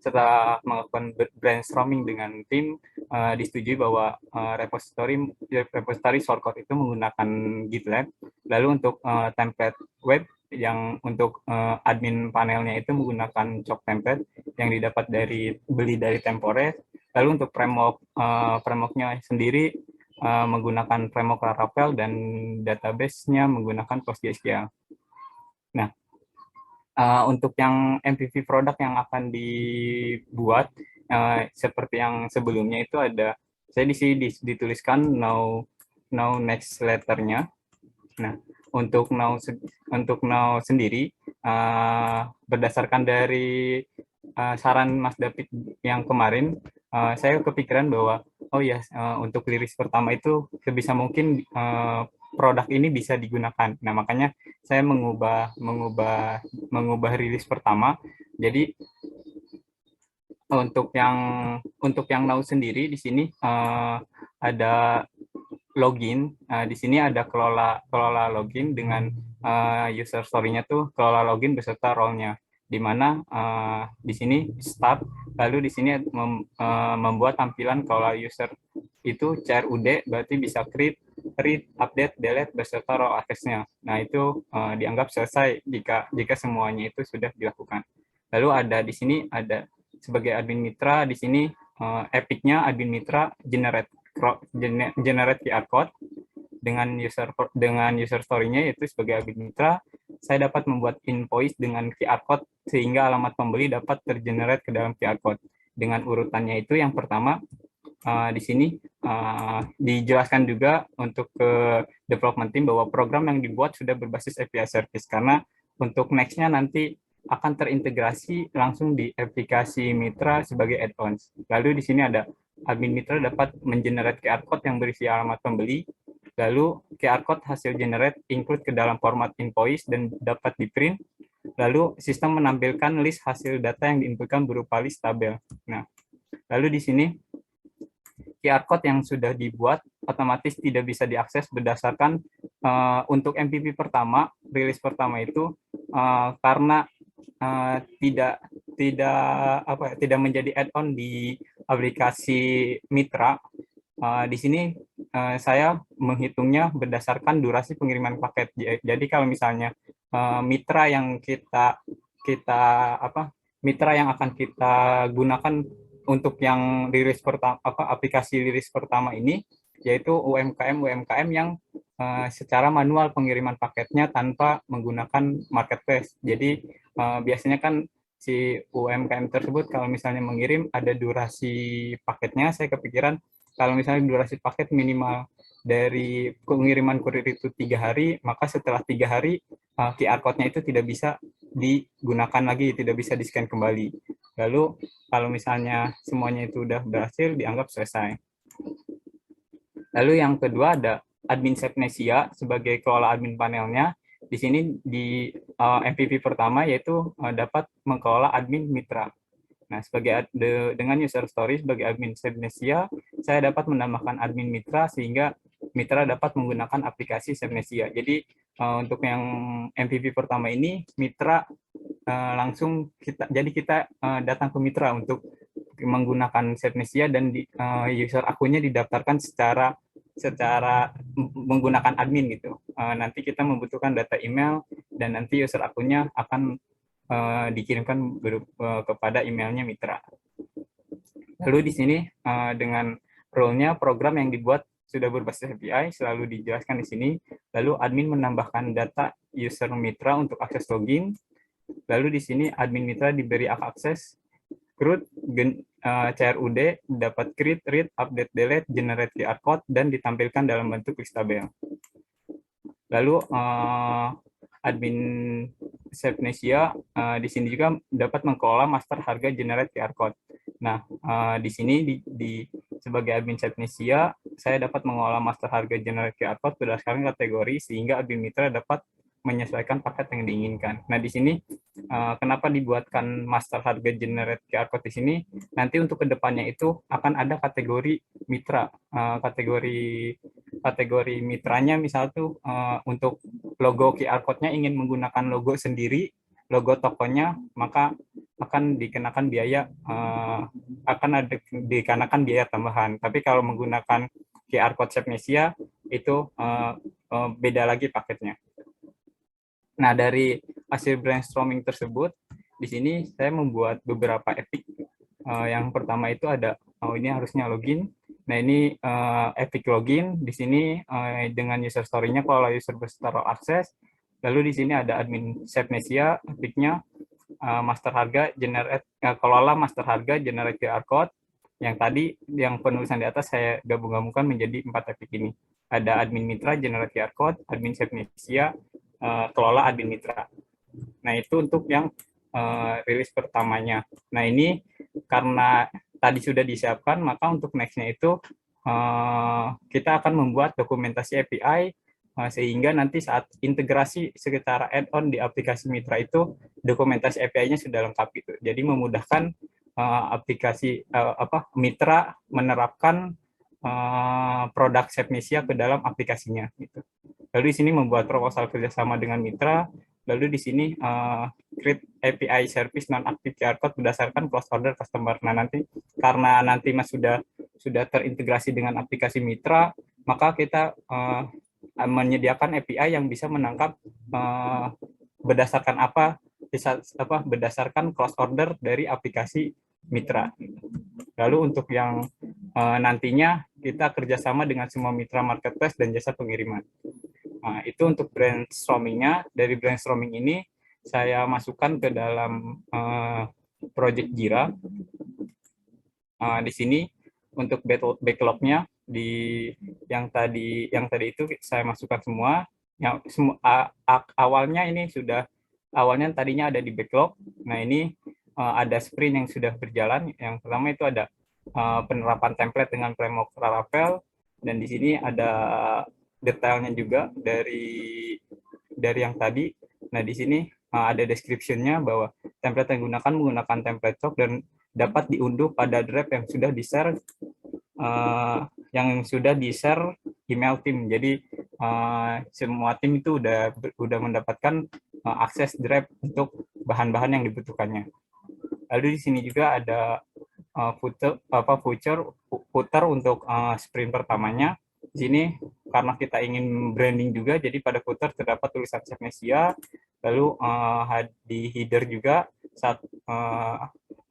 setelah melakukan brainstorming dengan tim, disetujui bahwa repository shortcode itu menggunakan GitLab. Lalu untuk template web yang untuk admin panelnya itu menggunakan Choc template yang didapat beli dari Tempore. Lalu untuk frameworknya sendiri menggunakan framework Laravel dan database-nya menggunakan PostgreSQL. Nah, untuk yang MVP produk yang akan dibuat seperti yang sebelumnya itu ada, saya di sini dituliskan now next letternya. Nah, untuk now sendiri berdasarkan dari saran Mas David yang kemarin, saya kepikiran bahwa untuk liris pertama itu sebisa mungkin produk ini bisa digunakan. Nah, makanya saya mengubah rilis pertama. Jadi untuk yang now sendiri di sini ada login. Di sini ada kelola login dengan user story-nya tuh kelola login beserta role-nya. Di mana di sini start, lalu di sini membuat tampilan kelola user itu CRUD, berarti bisa create, read, update, delete beserta role access-nya. Nah, itu dianggap selesai jika semuanya itu sudah dilakukan. Lalu ada di sini ada sebagai admin mitra, di sini epic-nya admin mitra generate QR code dengan user story-nya, yaitu sebagai admin mitra saya dapat membuat invoice dengan QR code sehingga alamat pembeli dapat tergenerate ke dalam QR code. Dengan urutannya itu yang pertama di sini dijelaskan juga untuk ke development team bahwa program yang dibuat sudah berbasis API service, karena untuk next-nya nanti akan terintegrasi langsung di aplikasi mitra sebagai add-ons. Lalu di sini ada admin mitra dapat mengenerate QR code yang berisi alamat pembeli, lalu QR code hasil generate include ke dalam format invoice dan dapat di-print, lalu sistem menampilkan list hasil data yang diinputkan berupa list tabel. Nah, lalu di sini QR code yang sudah dibuat otomatis tidak bisa diakses berdasarkan untuk MVP pertama, rilis pertama itu karena tidak menjadi add-on di aplikasi mitra. Di sini saya menghitungnya berdasarkan durasi pengiriman paket. Jadi kalau misalnya mitra yang mitra yang akan kita gunakan untuk yang rilis pertama, aplikasi rilis pertama ini, yaitu UMKM yang secara manual pengiriman paketnya tanpa menggunakan marketplace. Jadi biasanya kan si UMKM tersebut kalau misalnya mengirim ada durasi paketnya, saya kepikiran kalau misalnya durasi paket minimal dari pengiriman kurir itu 3 hari, maka setelah 3 hari QR code-nya itu tidak bisa digunakan lagi, tidak bisa di-scan kembali. Lalu kalau misalnya semuanya itu udah berhasil, dianggap selesai. Lalu yang kedua ada admin Sapnesia sebagai kelola admin panelnya. Di sini di MVP pertama yaitu dapat mengelola admin mitra. Nah, dengan user story sebagai admin Sapnesia, saya dapat menambahkan admin mitra sehingga mitra dapat menggunakan aplikasi Sapnesia. Jadi untuk yang MVP pertama ini mitra langsung kita datang ke mitra untuk menggunakan Sapnesia dan user akunnya didaftarkan secara menggunakan admin gitu. Nanti kita membutuhkan data email dan nanti user akunnya akan dikirimkan kepada emailnya mitra. Lalu di sini dengan role-nya program yang dibuat sudah berbasis API selalu dijelaskan di sini. Lalu admin menambahkan data user mitra untuk akses login. Lalu di sini admin mitra diberi akses CRUD, CRUD dapat create, read, update, delete, generate QR code dan ditampilkan dalam bentuk list tabel. Lalu admin Sapnesia di sini juga dapat mengelola master harga generate QR code. Nah, di sini sebagai admin Sapnesia, saya dapat mengelola master harga generate QR code berdasarkan kategori sehingga admin mitra dapat menyesuaikan paket yang diinginkan. Nah, di sini kenapa dibuatkan master harga generate QR code di sini? Nanti untuk kedepannya itu akan ada kategori mitra, kategori mitranya misal tuh untuk logo QR code-nya ingin menggunakan logo sendiri, logo tokonya, maka akan dikenakan biaya dikenakan biaya tambahan. Tapi kalau menggunakan QR code Sepnesia itu beda lagi paketnya. Nah, dari hasil brainstorming tersebut, di sini saya membuat beberapa epic. Yang pertama itu ada, ini harusnya login. Nah, ini epic login. Di sini dengan user story-nya kalau user bersetor akses. Lalu di sini ada admin Sepnesia, epicnya master harga, kelola master harga, generate QR code. Yang tadi, yang penulisan di atas saya gabung-gabungkan menjadi 4 epic ini. Ada admin mitra, generate QR code, admin Sepnesia, kelola admin mitra. Nah, itu untuk yang rilis pertamanya. Nah, ini karena tadi sudah disiapkan, maka untuk next-nya itu kita akan membuat dokumentasi API sehingga nanti saat integrasi secara add-on di aplikasi mitra itu dokumentasi API-nya sudah lengkap gitu. Jadi memudahkan aplikasi mitra menerapkan produk Sepnesia ke dalam aplikasinya gitu. Lalu di sini membuat proposal kerjasama dengan mitra. Lalu di sini create API service non-active QR code berdasarkan close order customer. Nah, nanti karena nanti Mas sudah terintegrasi dengan aplikasi mitra, maka kita menyediakan API yang bisa menangkap berdasarkan berdasarkan close order dari aplikasi mitra. Lalu untuk yang nantinya kita kerjasama dengan semua mitra marketplace dan jasa pengiriman. Nah, itu untuk brainstorming-nya. Dari brainstorming ini saya masukkan ke dalam project Jira. Di sini untuk backlog-nya yang tadi itu saya masukkan semua. Awalnya tadinya ada di backlog. Nah, ini ada sprint yang sudah berjalan. Yang pertama itu ada penerapan template dengan framework Laravel, dan di sini ada detailnya juga dari yang tadi. Nah, di sini ada description-nya bahwa template yang digunakan menggunakan template stock dan dapat diunduh pada drive yang sudah di-share email tim. Jadi semua tim itu udah mendapatkan akses drive untuk bahan-bahan yang dibutuhkannya. Lalu di sini juga ada footer untuk sprint pertamanya. Di sini karena kita ingin branding juga, jadi pada footer terdapat tulisan Sepnesia. Lalu di header juga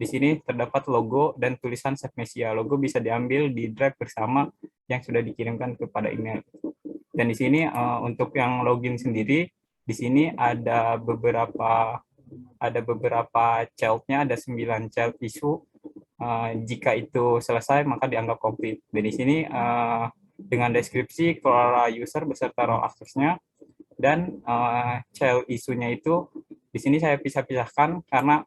di sini terdapat logo dan tulisan Sepnesia. Logo bisa diambil di drive bersama yang sudah dikirimkan kepada email. Dan di sini untuk yang login sendiri, di sini ada beberapa child-nya, ada 9 child issue. Jika itu selesai maka dianggap komplit. Dan di sini dengan deskripsi kelola user beserta role access-nya, dan child issue-nya itu di sini saya pisah-pisahkan karena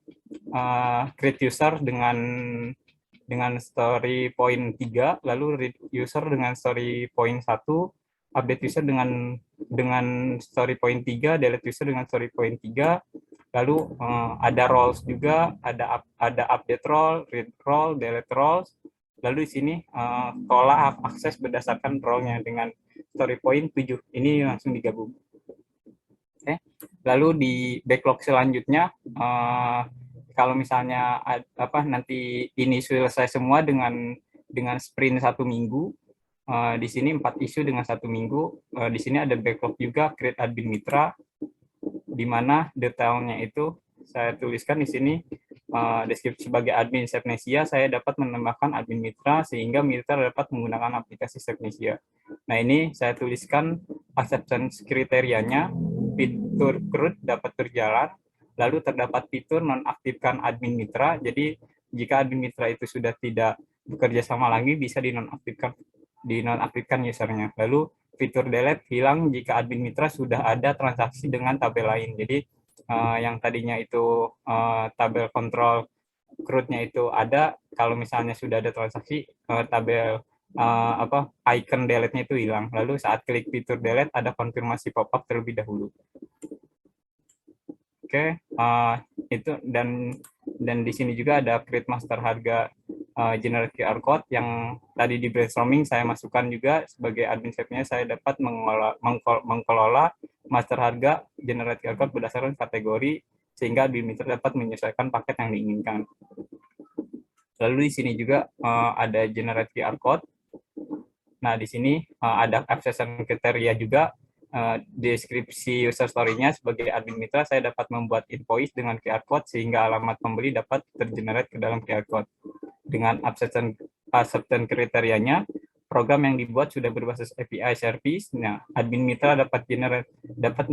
create user dengan story point 3, lalu read user dengan story point 1, update user dengan story point 3, delete user dengan story point 3. Lalu ada roles juga, ada update role, read role, delete roles. Lalu di sini kelola akses berdasarkan role-nya dengan story point 7. Ini langsung digabung. Oke. Lalu di backlog selanjutnya, kalau misalnya nanti ini selesai semua dengan sprint 1 minggu, di sini 4 isu dengan 1 minggu. Di sini ada backlog juga create admin mitra, di mana detailnya itu saya tuliskan di sini. Deskripsi sebagai admin Sepnesia, saya dapat menambahkan admin mitra sehingga mitra dapat menggunakan aplikasi Sepnesia. Nah, ini saya tuliskan acceptance kriterianya, fitur CRUD dapat berjalan, lalu terdapat fitur nonaktifkan admin mitra. Jadi jika admin mitra itu sudah tidak bekerja sama lagi, bisa dinonaktifkan usernya. Lalu fitur delete hilang jika admin mitra sudah ada transaksi dengan tabel lain. Jadi yang tadinya itu tabel kontrol CRUD-nya itu ada, kalau misalnya sudah ada transaksi, tabel icon delete-nya itu hilang. Lalu saat klik fitur delete ada konfirmasi pop-up terlebih dahulu. Oke, itu dan di sini juga ada create master harga generate QR code yang tadi di brainstorming saya masukkan juga sebagai admin Sepnesia. Saya dapat mengelola master harga generate QR code berdasarkan kategori sehingga admin mitra dapat menyesuaikan paket yang diinginkan. Lalu di sini juga ada generate QR code. Nah, di sini ada acceptance kriteria juga. Deskripsi user story-nya sebagai admin mitra, saya dapat membuat invoice dengan QR code sehingga alamat pembeli dapat tergenerate ke dalam QR code. Dengan acceptance kriterianya, program yang dibuat sudah berbasis API service. Nah, admin mitra dapat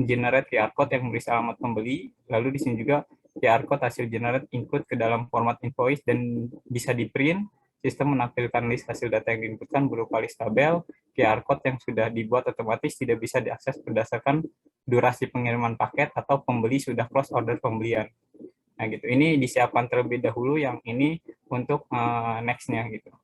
generate QR code yang berisi alamat pembeli. Lalu di sini juga QR code hasil generate include ke dalam format invoice dan bisa di print. Sistem menampilkan list hasil data yang diinputkan berupa list tabel. QR code yang sudah dibuat otomatis tidak bisa diakses berdasarkan durasi pengiriman paket atau pembeli sudah close order pembelian. Nah, gitu. Ini disiapkan terlebih dahulu, yang ini untuk next-nya gitu.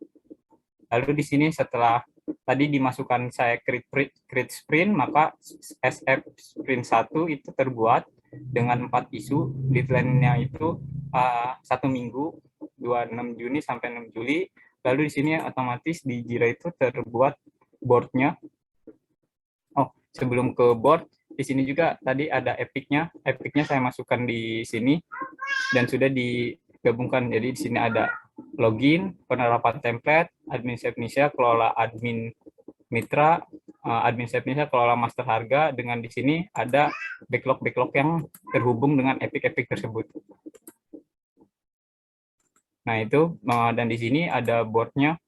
Lalu di sini setelah tadi dimasukkan saya create sprint, maka SF sprint 1 itu terbuat dengan 4 isu. Deadline-nya itu 1 minggu, 26 Juni sampai 6 Juli. Lalu di sini otomatis di Jira itu terbuat board-nya. Oh, sebelum ke board, di sini juga tadi ada epic-nya. Epic-nya saya masukkan di sini dan sudah digabungkan. Jadi di sini ada login, penerapan template, admin Indonesia, kelola admin mitra, admin Indonesia, kelola master harga. Dengan di sini ada backlog yang terhubung dengan epic tersebut. Nah, itu dan di sini ada board-nya.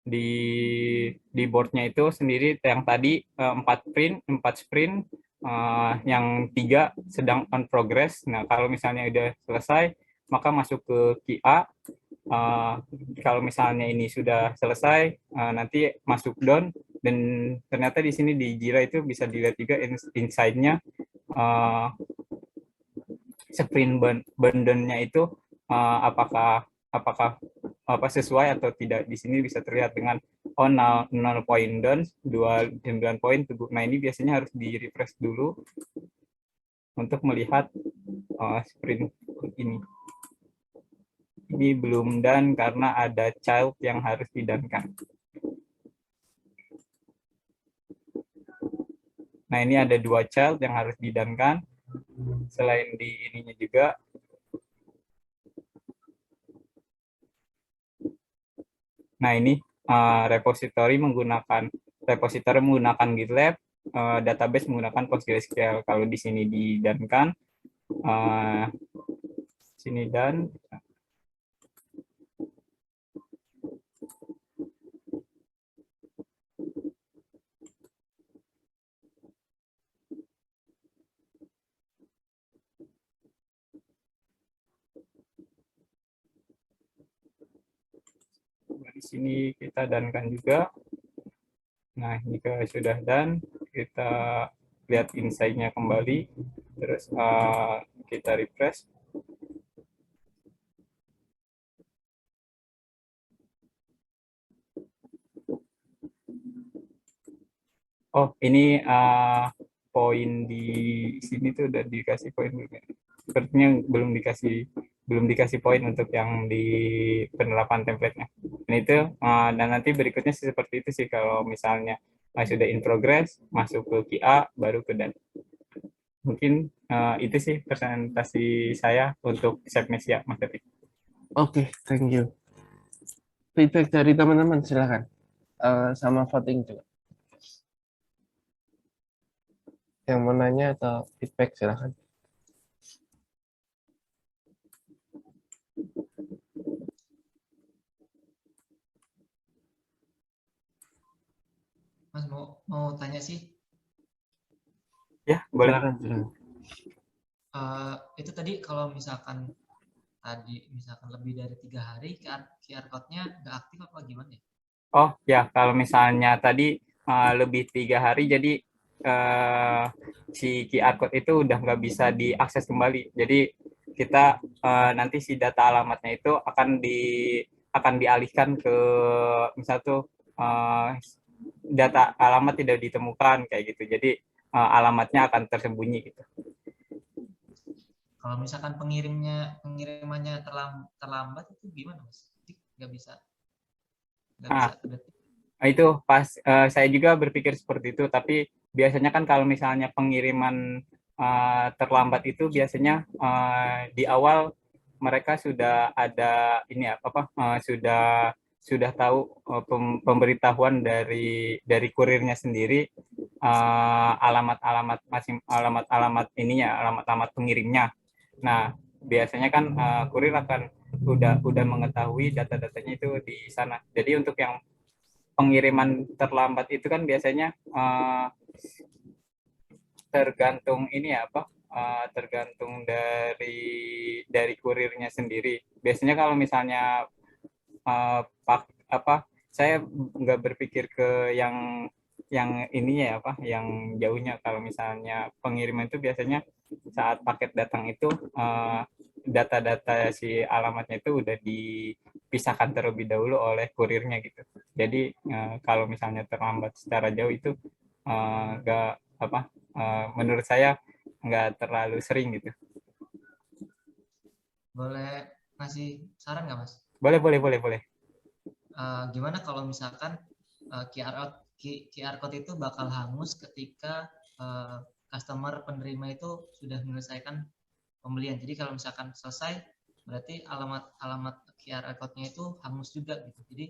Di board-nya itu sendiri yang tadi 4 sprint, yang 3 sedang on progress. Nah, kalau misalnya udah selesai, maka masuk ke QA. Kalau misalnya ini sudah selesai, nanti masuk down, dan ternyata di sini di Jira itu bisa dilihat juga insight-nya, sprint burden-nya itu apakah sesuai atau tidak. Di sini bisa terlihat dengan 0 point down, 29 point. Nah, ini biasanya harus di refresh dulu untuk melihat sprint ini. Ini belum done karena ada child yang harus didankan. Nah, ini ada 2 child yang harus didankan. Selain di ininya juga, nah ini repository menggunakan GitLab, database menggunakan PostgreSQL. Kalau di sini didankan, sini dan di sini kita dankan juga. Nah, jika sudah dan kita lihat insight-nya kembali, terus kita refresh. Oh, ini poin di sini tuh udah dikasih poin belum ya? Sepertinya belum dikasih poin untuk yang di penerapan template-nya. Dan itu dan nanti berikutnya sih seperti itu sih, kalau misalnya sudah in progress, masuk ke QA, baru ke dan. Mungkin itu sih presentasi saya untuk Sepnesia, Mas Devi. Oke, thank you. Feedback dari teman-teman silakan. Sama voting juga. Yang mau nanya atau feedback silakan. Mas mau tanya sih. Ya, boleh. Silakan. Itu tadi kalau misalkan lebih dari 3 hari QR code-nya nggak aktif apa gimana ya? Oh ya, kalau misalnya tadi lebih 3 hari, jadi si QR code itu udah nggak bisa diakses kembali. Jadi kita nanti si data alamatnya itu akan dialihkan ke misal tuh data alamat tidak ditemukan kayak gitu. Jadi alamatnya akan tersembunyi gitu. Kalau misalkan pengirimannya terlambat itu gimana, Mas? Nggak bisa itu pas saya juga berpikir seperti itu, tapi biasanya kan kalau misalnya pengiriman terlambat itu biasanya di awal mereka sudah ada ini sudah tahu pemberitahuan dari kurirnya sendiri, alamat-alamat ininya, alamat-alamat pengirimnya. Nah, biasanya kan kurir akan udah mengetahui data-datanya itu di sana. Jadi untuk yang pengiriman terlambat itu kan biasanya tergantung ini tergantung dari kurirnya sendiri. Biasanya kalau misalnya saya nggak berpikir ke yang ininya yang jauhnya. Kalau misalnya pengiriman itu biasanya saat paket datang itu data-data si alamatnya itu udah dipisahkan terlebih dahulu oleh kurirnya gitu. Jadi kalau misalnya terlambat secara jauh itu nggak menurut saya nggak terlalu sering gitu. Boleh ngasih saran nggak, Mas? Boleh. Gimana kalau misalkan QR code itu bakal hangus ketika customer penerima itu sudah menyelesaikan pembelian. Jadi kalau misalkan selesai, berarti alamat QR code-nya itu hangus juga gitu. Jadi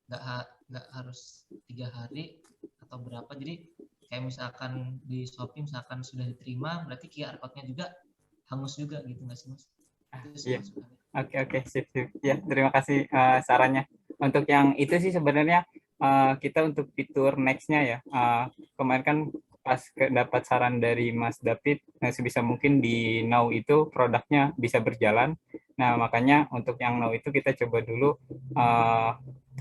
nggak harus 3 hari atau berapa. Jadi kayak misalkan di Shopee misalkan sudah diterima, berarti QR code-nya juga hangus juga gitu nggak sih, Mas? Itu sih Iya. maksudnya. Oke, sip. Ya, terima kasih sarannya. Untuk yang itu sih sebenarnya kita untuk fitur next-nya ya. Kemarin kan pas dapat saran dari Mas David, sebisa mungkin di Now itu produknya bisa berjalan. Nah, makanya untuk yang Now itu kita coba dulu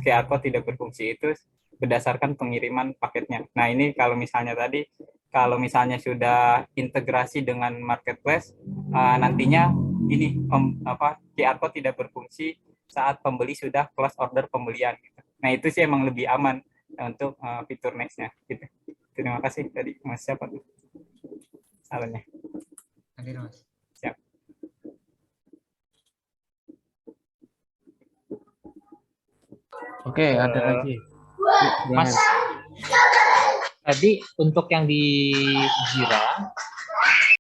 QR code tidak berfungsi itu berdasarkan pengiriman paketnya. Nah, ini kalau misalnya sudah integrasi dengan marketplace, nantinya ini QR code tidak berfungsi saat pembeli sudah close order pembelian gitu. Nah, itu sih emang lebih aman untuk fitur next-nya gitu. Terima kasih tadi Mas, siapa tuh sarannya. Hadir, Mas. Siap. Oke, ada lagi. Mas, tadi untuk yang di Jira